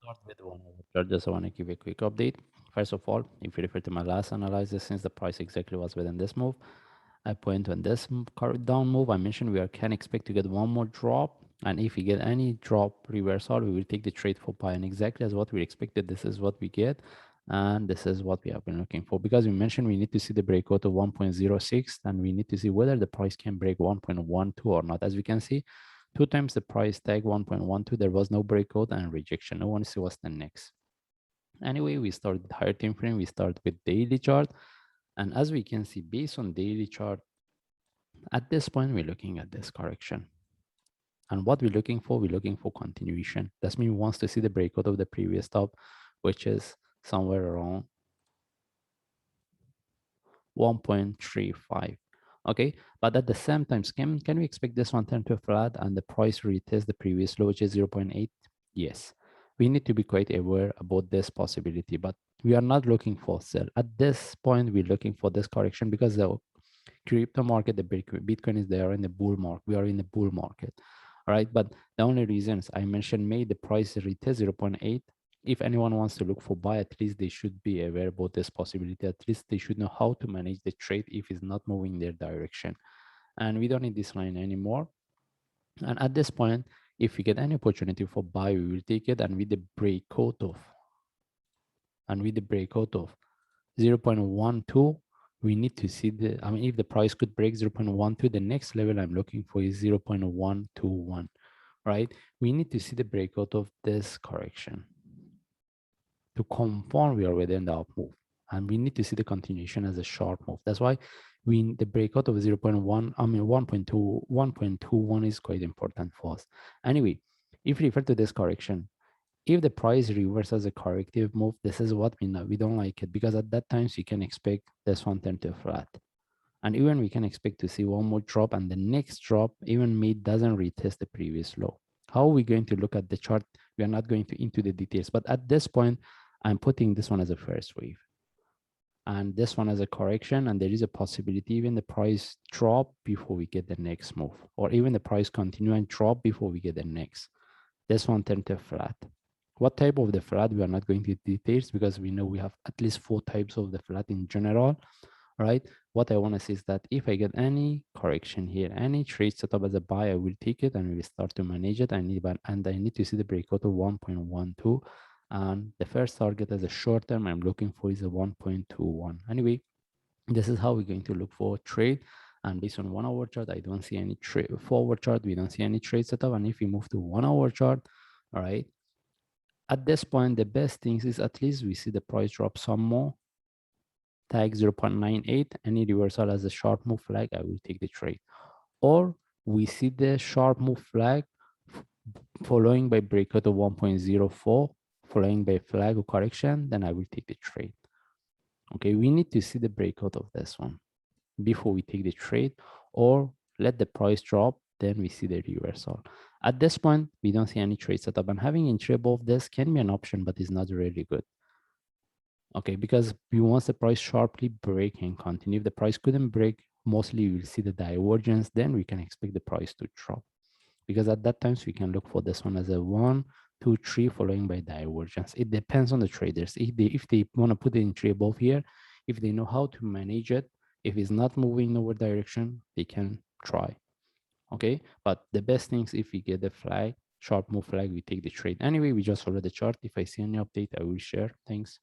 Start with one hour chart. Just I want to give a quick update. First of all, if you refer to my last analysis, since the price exactly was within this move, I point on this down move. I mentioned we can expect to get one more drop, and if we get any drop reversal, we will take the trade for buy. And exactly as what we expected, this is what we get, and this is what we have been looking for. Because we mentioned we need to see the breakout of 1.06, and we need to see whether the price can break 1.12 or not. As we can see, two times the price tag 1.12, there was no breakout and rejection. No one see what's the next. Anyway, we start with higher time frame. We start with daily chart, and as we can see, based on daily chart, at this point, we're looking at this correction. And what we're looking for continuation. That means we want to see the breakout of the previous top, which is somewhere around 1.35. Okay, but at the same time, can we expect this one turn to flat and the price retest the previous low, which is 0.8? Yes, we need to be quite aware about this possibility, but we are not looking for sell. At this point, we're looking for this correction because the crypto market, the Bitcoin is there in the bull market. We are in the bull market. All right. But the only reasons I mentioned made the price retest 0.8. If anyone wants to look for buy, at least they should be aware about this possibility. At least they should know how to manage the trade if it's not moving their direction. And we don't need this line anymore. And at this point, if we get any opportunity for buy, we will take it. And with the breakout of 0.12, we need to see if the price could break 0.12, the next level I'm looking for is 0.121, right? We need to see the breakout of this correction to confirm we are within the up move. And we need to see the continuation as a short move. That's why the breakout of 0.1, 1.21 is quite important for us. Anyway, if we refer to this correction, if the price reverses a corrective move, this is what we know. We don't like it because at that times you can expect this one turn to flat. And even we can expect to see one more drop, and the next drop, even me, doesn't retest the previous low. How are we going to look at the chart? We are not going to into the details, but at this point, I'm putting this one as a first wave and this one as a correction, and there is a possibility even the price drop before we get the next move, or even the price continue and drop before we get the next. This one turned to flat. What type of the flat? We are not going to details because we know we have at least 4 types of the flat in general, right? What I want to say is that if I get any correction here, any trade set up as a buy, I will take it and we will start to manage it. I need to see the breakout of 1.12. And the first target as a short term I'm looking for is a 1.21. Anyway, this is how we're going to look for trade. And based on 1 hour chart, I don't see any trade forward chart. We don't see any trade setup. And if we move to 1 hour chart, all right, at this point, the best thing is at least we see the price drop some more, tag 0.98, any reversal as a sharp move flag, I will take the trade. Or we see the sharp move flag following by breakout of 1.04, following by flag or correction, then I will take the trade. Okay, we need to see the breakout of this one before we take the trade, or let the price drop, then we see the reversal. At this point, we don't see any trade setup, and having entry above this can be an option, but it's not really good. Okay, because we want the price sharply break and continue. If the price couldn't break, mostly we will see the divergence, then we can expect the price to drop. Because at that times we can look for this one as a 1, 2, 3 following by divergence. It depends on the traders. If they want to put the entry above here, if they know how to manage it, if it's not moving in our direction, they can try. Okay, but the best things, if we get the flag, sharp move flag, we take the trade. Anyway, we just follow the chart. If I see any update, I will share. Thanks.